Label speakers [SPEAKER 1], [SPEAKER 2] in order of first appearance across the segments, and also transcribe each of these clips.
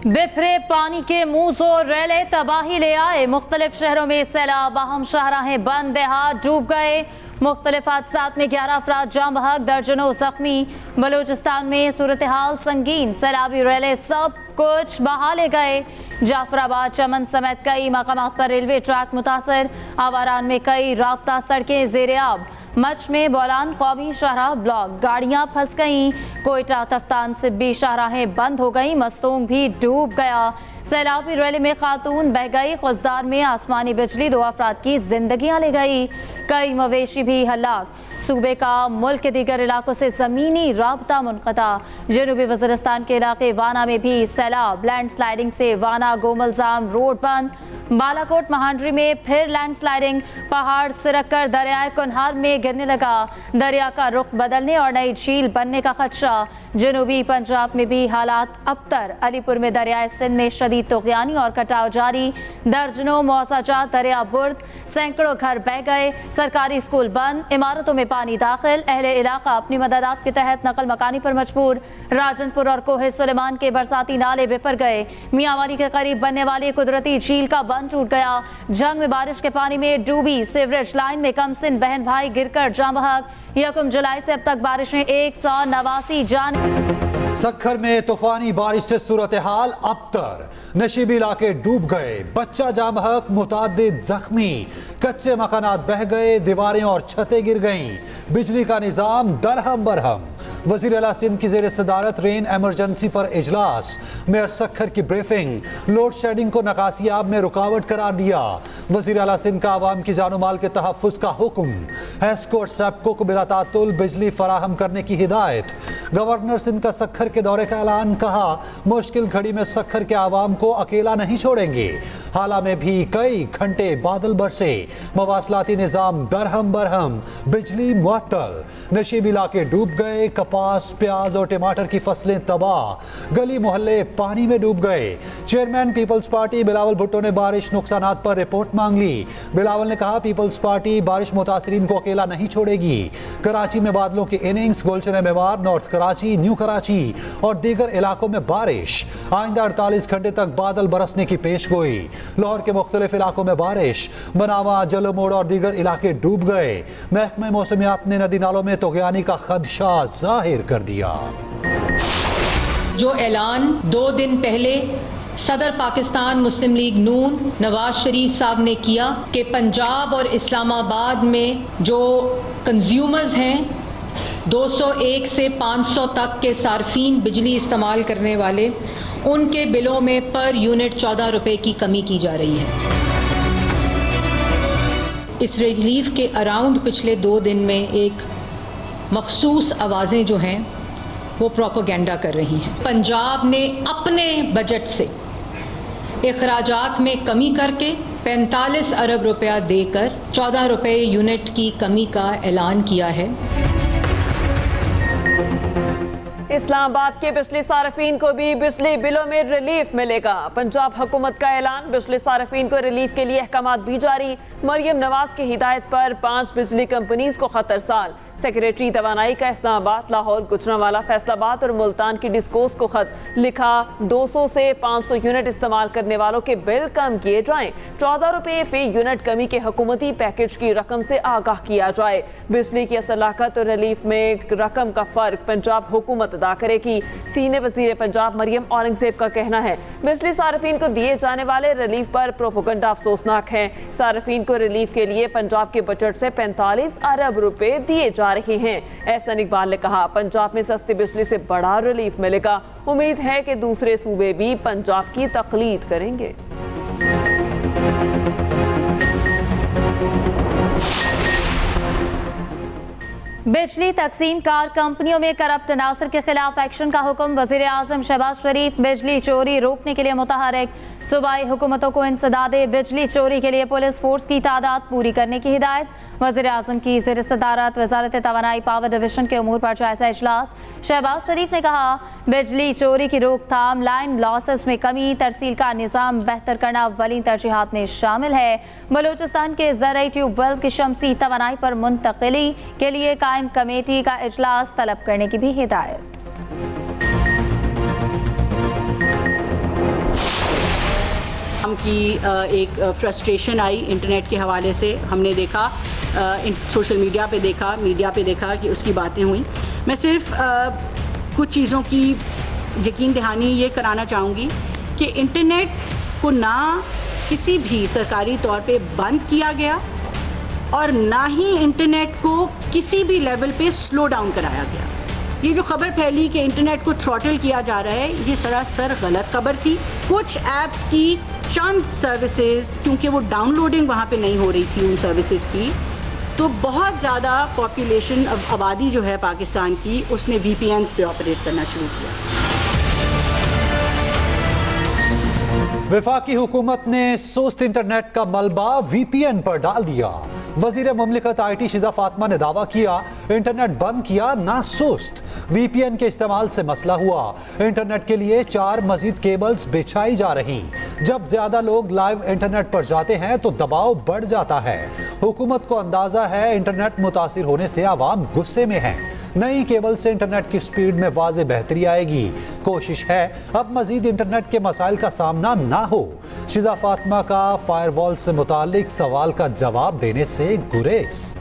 [SPEAKER 1] बिफरे पानी के मुंह जोर रेले तबाही ले आए। मुख्तलिफ शहरों में सैलाब, अहम शाहराहें बंद, देहात डूब गए। मुख्तलिफ हादसात में 11 अफराद जाँ बहक, दर्जनों जख्मी। बलूचिस्तान में सूरत हाल संगीन, सैलाबी रेले सब कुछ बहा ले गए। जाफराबाद, चमन समेत कई मकामात पर रेलवे ट्रैक मुतासर। आवारान में कई राब्ता सड़कें ज़ेर-ए-आब। मच में बोलान कौमी शाहराह ब्लॉक, गाड़ियां फंस गईं। कोयटा तफ्तान सिब्बी शाहराहें बंद हो गईं, मस्तूंग भी डूब गया। सैलाबी रैली में खातून बह गई। खुजदार में आसमानी बिजली, 2 अफराद की जिंदगियां ले गई। कई मवेशी भी हलाक। सूबे का मुल्क के दीगर इलाकों से ज़मीनी राब्ता मुनक़ता। जनूबी वज़ीरिस्तान के इलाके वाना में भी सैलाब, लैंडस्लाइडिंग से वाना गोमलजाम रोड बंद। बालाकोट महांडरी में फिर लैंडस्लाइडिंग, पहाड़ सिरक कर दरियाए कुनहार में गिरने लगा। दरिया का रुख बदलने और नई झील बनने का खदशा। जनूबी पंजाब में भी हालात अबतर। अलीपुर में दरियाए सिंध में शदीद तुग़यानी और कटाव जारी। दर्जनों मुआवजात दरिया बुर्द, सैकड़ों घर बह गए। सरकारी स्कूल बंद, इमारतों में पानी दाखिल। अहले इलाका अपनी मददात के तहत नकल मकानी पर मजबूर। राजनपुर और कोहे सुलेमान के बरसाती नाले बिफर गए। मियांवाली के करीब बनने वाली कुदरती झील का बंद टूट गया। जंग में बारिश के पानी में डूबी सीवरेज लाइन में कमसिन बहन भाई गिरकर जाँ बहक। 1 जुलाई से अब तक बारिशें 189 जान।
[SPEAKER 2] सक्खर में तूफानी बारिश से सूरत हाल अबतर। नशीबी इलाके डूब गए, बच्चा जाँ बहक, मुतादिद जख्मी। कच्चे मकानात बह गए, दीवारें और छतें गिर गईं। बिजली का निज़ाम दरहम बरहम। वज़ीर आला सिंध की ज़ेर सदारत रेन एमरजेंसी पर इजलास। मेयर सक्खर की ब्रीफिंग। लोड शेडिंग को नकासियाब में रुकावट करार दिया। वज़ीर आला सिंध का आवाम की जानो माल के तहफ़्फ़ुज़ का हुक्म। हैस्को और सैप्को को बिला तातुल बिजली फराहम करने की हिदायत। गवर्नर सिंध का सक्खर के दौरे का ऐलान, कहा मुश्किल घड़ी में सक्खर के आवाम को अकेला नहीं छोड़ेंगे। हाला में भी कई घंटे बादल बरसे, मवासलाती निज़ाम दरहम बरहम, बिजली मुअत्तल। नशीबी इलाके डूब गए, कपास, प्याज और टमाटर की फसलें तबाह। गली मोहल्ले पानी में डूब गए। Chairman people's party Bilawal Bhutto ने बारिश नुकसानात पर रिपोर्ट मांग ली। बिलावल ने कहा पीपल्स पार्टी बारिश मुतासरीन को अकेला नहीं छोड़ेगी। कराची में बादलों की इनिंग्स, गुलशन मेवार, नॉर्थ कराची, न्यू कराची और दीगर इलाकों में बारिश। आइंदा 48 घंटे तक बादल बरसने की पेशगोई। लाहौर के मुख्तलिफ इलाकों में बारिश। बनावा, जलोमोड़ और दीगर इलाके डूब गए। महकमे मौसमियात ने नदी नालों में तुग़यानी का खदशा जाहिर कर दिया।
[SPEAKER 3] जो ऐलान 2 दिन पहले सदर पाकिस्तान मुस्लिम लीग नून नवाज शरीफ साहब ने किया कि पंजाब और इस्लामाबाद में जो कंज्यूमर्स हैं 201 से 500 तक के सार्फिन बिजली इस्तेमाल करने वाले, उनके बिलों में पर यूनिट 14 रुपए की कमी की जा रही है। इस रिलीफ के अराउंड पिछले 2 दिन में एक मखसूस आवाज़ें जो हैं वो प्रोपेगेंडा कर रही हैं। पंजाब ने अपने बजट से इखराजात में कमी करके 45 अरब रुपया देकर 14 रुपए यूनिट की कमी का ऐलान किया है।
[SPEAKER 4] इस्लामाबाद के बिजली सार्फिन को भी बिजली बिलों में रिलीफ मिलेगा। पंजाब हुकूमत का ऐलान, बिजली सार्फिन को रिलीफ के लिए अहकामात भी जारी। मरियम नवाज की हिदायत पर 5 बिजली कंपनीज को खतरसाल। सेक्रेटरी तवानाई का इस्लामाबाद, लाहौर, गुजरांवाला, फैसलाबाद और मुल्तान की डिस्कोस को खत लिखा। 200 से 500 यूनिट इस्तेमाल करने वालों के बिल कम किए जाएं। 14 रुपये फी यूनिट कमी के हुकूमती पैकेज की रकम से आगाह किया जाए। बिजली की असल लागत और रिलीफ में रकम का फर्क पंजाब हुकूमत अदा करेगी। सीनियर वजीर पंजाब मरियम औरंगजेब का कहना है बिजली सार्फिन को दिए जाने वाले रिलीफ पर प्रोपेगेंडा अफसोसनाक है। सार्फिन को रिलीफ के लिए पंजाब के बजट से 45 अरब रुपए दिए जा रहे हैं। एहसन इकबाल ने कहा पंजाब में सस्ती बिजली से बड़ा रिलीफ मिलेगा। उम्मीद है कि दूसरे सूबे भी पंजाब की तकलीद करेंगे।
[SPEAKER 1] बिजली तकसीम कार कंपनियों में करप्ट अनासर के खिलाफ एक्शन का हुक्म। वजीर आजम शहबाज शरीफ बिजली चोरी रोकने के लिए मुतहरिक। सूबाई हुकूमतों को इंसदादे बिजली चोरी के लिए पुलिस फोर्स की तादाद पूरी करने की हिदायत। वज़ीर आज़म की ज़ेर सदारत वज़ारत तवानाई पावर डिवीजन के उमूर पर जायजा इजलास। शहबाज शरीफ ने कहा बिजली चोरी की रोकथाम, लाइन लॉसेस में कमी, तरसील का निज़ाम बेहतर करना अव्वलीन तरजीहात में शामिल है। बलूचिस्तान के ज़रई ट्यूबवेल्स की शमसी तवानाई पर मुंतकिली के लिए कायम कमेटी का इजलास तलब करने की भी हिदायत।
[SPEAKER 5] आवाम की एक फ्रस्ट्रेशन आई इंटरनेट के हवाले से। हमने देखा सोशल मीडिया पे देखा कि उसकी बातें हुई। मैं सिर्फ कुछ चीज़ों की यकीन दहानी ये कराना चाहूँगी कि इंटरनेट को ना किसी भी सरकारी तौर पे बंद किया गया और ना ही इंटरनेट को किसी भी लेवल पे स्लो डाउन कराया गया। ये जो खबर फैली कि इंटरनेट को थ्रॉटल किया जा रहा है, ये सरासर गलत खबर थी। कुछ ऐप्स की चंद सर्विसेज, क्योंकि वो डाउनलोडिंग वहाँ पे नहीं हो रही थी उन सर्विसेज की, तो बहुत ज़्यादा पॉपुलेशन आबादी जो है पाकिस्तान की, उसने VPNs पे ऑपरेट करना शुरू किया।
[SPEAKER 2] वफाकी हुकूमत ने सुस्त इंटरनेट का मलबा VPN पर डाल दिया। वजीर मुमलिकत IT शिजा फातिमा ने दावा किया, इंटरनेट बंद किया ना सुस्त, VPN के इस्तेमाल से मसला हुआ। इंटरनेट के लिए 4 मजीद केबल्स बिछाई जा रही। जब ज्यादा लोग लाइव इंटरनेट पर जाते हैं तो दबाव बढ़ जाता है। हुकूमत को अंदाजा है इंटरनेट मुतासिर होने से आवाम गुस्से में है। नई केबल से इंटरनेट की स्पीड में वाज़े बेहतरी आएगी। कोशिश है अब मजीद इंटरनेट के मसाइल का सामना ना हो। शिजा फातिमा का फायरवॉल से मुतालिक सवाल का जवाब देने से गुरेज।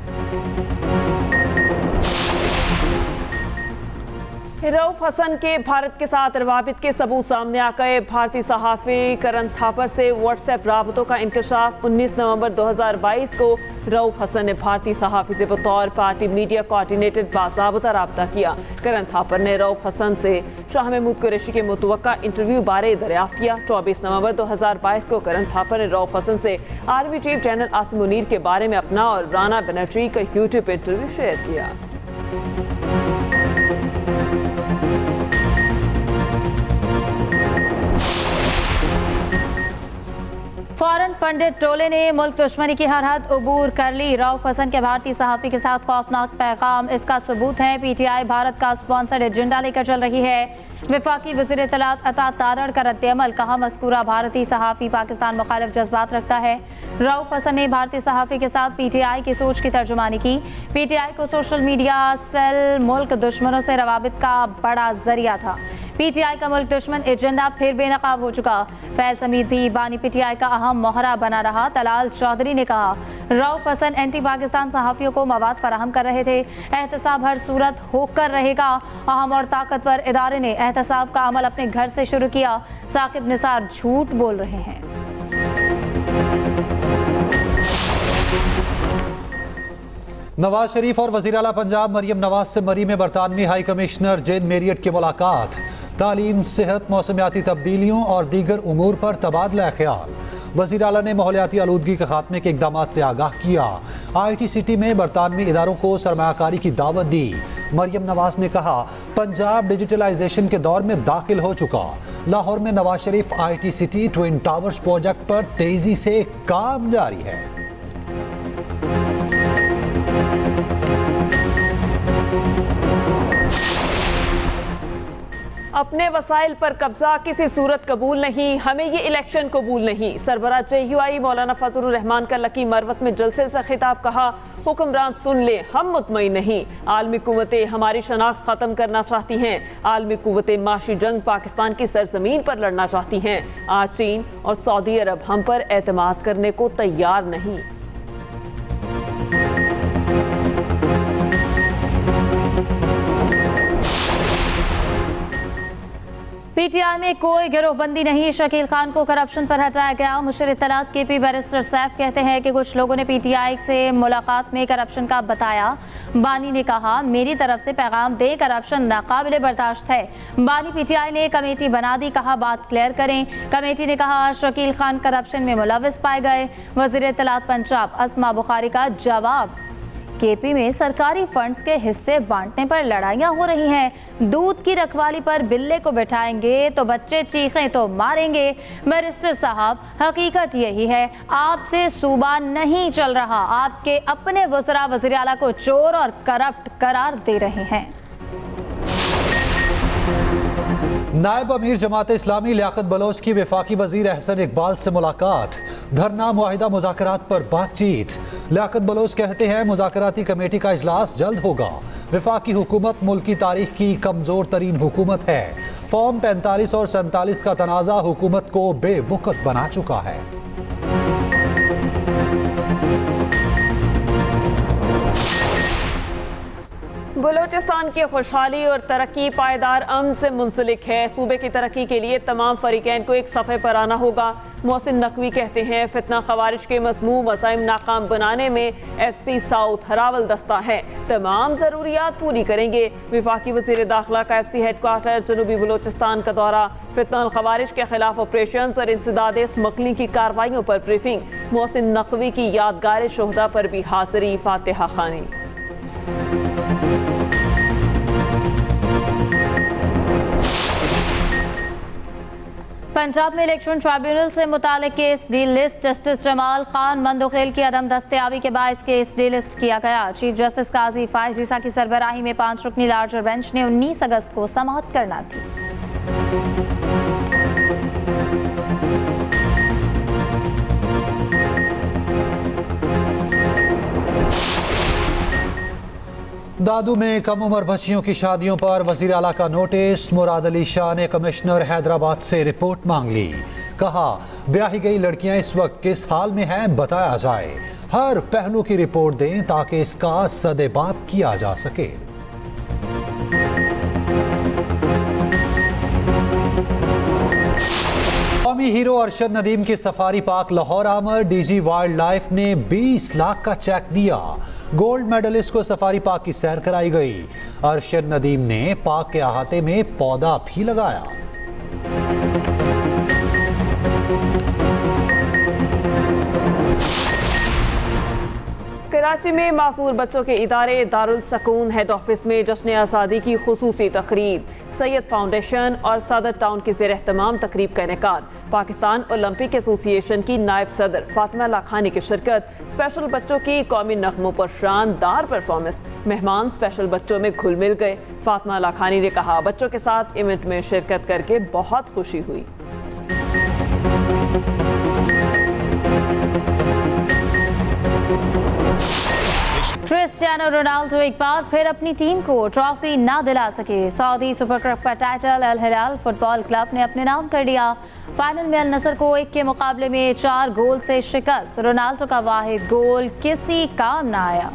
[SPEAKER 4] रऊफ हसन के भारत के साथ रवाबित के सबूत सामने आ गए। भारतीय सहाफ़ी करण थापर से व्हाट्सएप राबतों का इंकशाफ। 19 नवंबर 2022 को रऊफ हसन ने भारतीय सहाफ़ी से बतौर पार्टी मीडिया कोऑर्डिनेटर बाज़ाब्ता राब्ता किया। करण थापर ने रऊफ हसन से शाह महमूद कुरैशी के मुतवक्का इंटरव्यू बारे दरियाफ्त किया। 24 नवंबर 2022 को करण थापर ने रऊफ हसन से army chief general Asim Munir के बारे में अपना और राना बनर्जी का यूट्यूब इंटरव्यू शेयर किया।
[SPEAKER 1] फॉरेन फंडेड टोले ने मुल्क दुश्मनी की हरहद अबूर कर ली। रऊफ हसन के भारतीय सहाफ़ी के साथ खौफनाक पैगाम, इसका सबूत है PTI भारत का स्पॉन्सर्ड एजेंडा लेकर चल रही है। वफाकी वज़ीर इत्तलात अता तारड़ का रद्द-ए-अमल, कहा मज़कूरा भारतीय सहाफ़ी पाकिस्तान मुखालिफ जज्बात रखता है। रऊफ हसन ने भारतीय सहाफ़ी के साथ PTI की सोच की तर्जुमानी की। PTI को सोशल मीडिया सेल मुल्क दुश्मनों से रवाबित का बड़ा जरिया था। PTI का मुल्क दुश्मन एजेंडा फिर बेनकाब हो चुका। फैज़ हमीद भी बानी PTI का अहम मोहरा बना रहा। तलाल चौधरी ने कहा, रऊफ हसन एंटी पाकिस्तान सहाफ़ियों को मवाद फराहम कर रहे थे। एहतसाब हर सूरत होकर रहेगा। अहम और ताकतवर इदारे ने एहतसाब का अमल अपने घर से शुरू किया। साकिब निसार झूठ बोल रहे हैं।
[SPEAKER 2] नवाज शरीफ और वज़ीर आला पंजाब मरियम नवाज से मरी में बरतानवी हाई कमिश्नर जेन मेरियट की मुलाकात। तालीम, सेहत, मौसमियाती तब्दीलियों और दीगर उमूर पर तबादला ख्याल। वज़ीर आला ने माहौलियाती आलूदगी के खात्मे के इक़दामात से आगाह किया। ITCT में बरतानवी इदारों को सरमायाकारी की दावत दी। मरियम नवाज ने कहा, पंजाब डिजिटलाइजेशन के दौर में दाखिल हो चुका। लाहौर में Nawaz Sharif ITCT twin towers project पर तेजी से काम जारी है।
[SPEAKER 4] अपने वसाइल पर कब्जा किसी सूरत कबूल नहीं, हमें ये इलेक्शन कबूल नहीं। सरबराह JUI मौलाना फजलुर रहमान का लकी मरवत में जलसे से खिताब, कहा हुक्मरान सुन ले हम मुतमईन नहीं। आलमी कुव्वतें हमारी शनाख्त ख़त्म करना चाहती हैं। आलमी कुव्वतें माशी जंग पाकिस्तान की सरजमीन पर लड़ना चाहती हैं। आज चीन और सऊदी अरब हम पर एतमाद करने को तैयार नहीं।
[SPEAKER 1] PTI में कोई गिरोहबंदी नहीं, शकील खान को करप्शन पर हटाया गया। मुशीर इत्तलात KP बैरिस्टर सैफ कहते हैं कि कुछ लोगों ने PTI से मुलाकात में करप्शन का बताया। बानी ने कहा, मेरी तरफ से पैगाम दे, करप्शन नाकाबिले बर्दाश्त है। बानी PTI ने कमेटी बना दी, कहा बात क्लियर करें। कमेटी ने कहा शकील खान करप्शन में मुलविस पाए गए। वज़ीर इत्तलात पंजाब अस्मा बुखारी का जवाब, KP में सरकारी फंड्स के हिस्से बांटने पर लड़ाइयां हो रही हैं। दूध की रखवाली पर बिल्ले को बिठाएंगे तो बच्चे चीखें तो मारेंगे। बैरिस्टर साहब, हकीकत यही है, आपसे सूबा नहीं चल रहा। आपके अपने वज़रा वज़ीर आला को चोर और करप्ट करार दे रहे हैं।
[SPEAKER 2] नायब अमीर जमात इस्लामी लियाकत बलोच की वफाकी वजीर अहसन इकबाल से मुलाकात। धरना मुआहिदा मुज़ाकरात पर बातचीत। लियाकत बलोच कहते हैं मुज़ाकराती कमेटी का इजलास जल्द होगा। वफाकी हुकूमत मुल्क की तारीख की कमज़ोर तरीन हुकूमत है। फॉर्म 45 और 47 का तनाज़ा हुकूमत को बेवकूफ़ बना चुका है।
[SPEAKER 4] बलूचिस्तान की खुशहाली और तरक्की पायदार अमन से मुंसलिक है। सूबे की तरक्की के लिए तमाम फरीकैन को एक सफ़े पर आना होगा। मोहसिन नकवी कहते हैं फितना खवारिज के मज़मूम अज़ाइम नाकाम बनाने में FC साउथ हरावल दस्ता है, तमाम ज़रूरियात पूरी करेंगे। वफाकी वज़ीर दाखिला का FC हेडक्वार्टर जनूबी बलूचिस्तान का दौरा। फितना खवारिज के खिलाफ ऑपरेशन और इंसदाद स्मगलिंग की कार्रवाइयों पर ब्रीफिंग। मोहसिन नकवी की यादगार शोहदा पर भी हाज़री फातिहा खानी।
[SPEAKER 1] पंजाब में इलेक्शन ट्रिब्यूनल से मुतालिक case D list justice Jamal Khan Mandokhel की अदम दस्तयाबी के बायस केस डी लिस्ट किया गया। चीफ जस्टिस काजी फाइज ईसा की सरबराही में 5 रुकनी लार्जर बेंच ने 19 अगस्त को समाअत करना थी।
[SPEAKER 2] दादू में कम उम्र बच्चियों की शादियों पर वजीर आला का नोटिस। मुराद अली शाह ने कमिश्नर हैदराबाद से रिपोर्ट मांग ली। कहा ब्याही गई लड़कियां इस वक्त किस हाल में हैं बताया जाए। हर पहलू की रिपोर्ट दें ताकि इसका सदेबाप किया जा सके। कौमी हीरो अरशद नदीम की सफारी पार्क लाहौर आमद। DG वाइल्ड लाइफ ने 20 लाख का चेक दिया। गोल्ड मेडलिस्ट को सफारी पार्क की सैर कराई गई। अरशद नदीम ने पार्क के अहाते में पौधा भी लगाया।
[SPEAKER 4] कराची में मासूर बच्चों के इदारे दारुल सकून हेड ऑफिस में जश्न आज़ादी की खुसूसी तकरीब। सैयद फाउंडेशन और सदर टाउन की ज़ेर एहतमाम तकरीब का इनेकाद। पाकिस्तान ओलंपिक एसोसिएशन की नायब सदर फातिमा लाखानी की शिरकत। स्पेशल बच्चों की कौमी नगमों पर शानदार परफॉर्मेंस। मेहमान स्पेशल बच्चों में घुल मिल गए। फातिमा लाखानी ने कहा बच्चों के साथ इवेंट में शिरकत करके बहुत खुशी हुई।
[SPEAKER 1] क्रिस्टियानो रोनाल्डो एक बार फिर अपनी टीम को ट्रॉफी ना दिला सके। सऊदी सुपर कप का टाइटल अल हिलाल फुटबॉल क्लब ने अपने नाम कर लिया। फाइनल में अल नसर को 1 के मुकाबले में 4 गोल से शिकस्त। रोनाल्डो का वाहिद गोल किसी काम ना आया।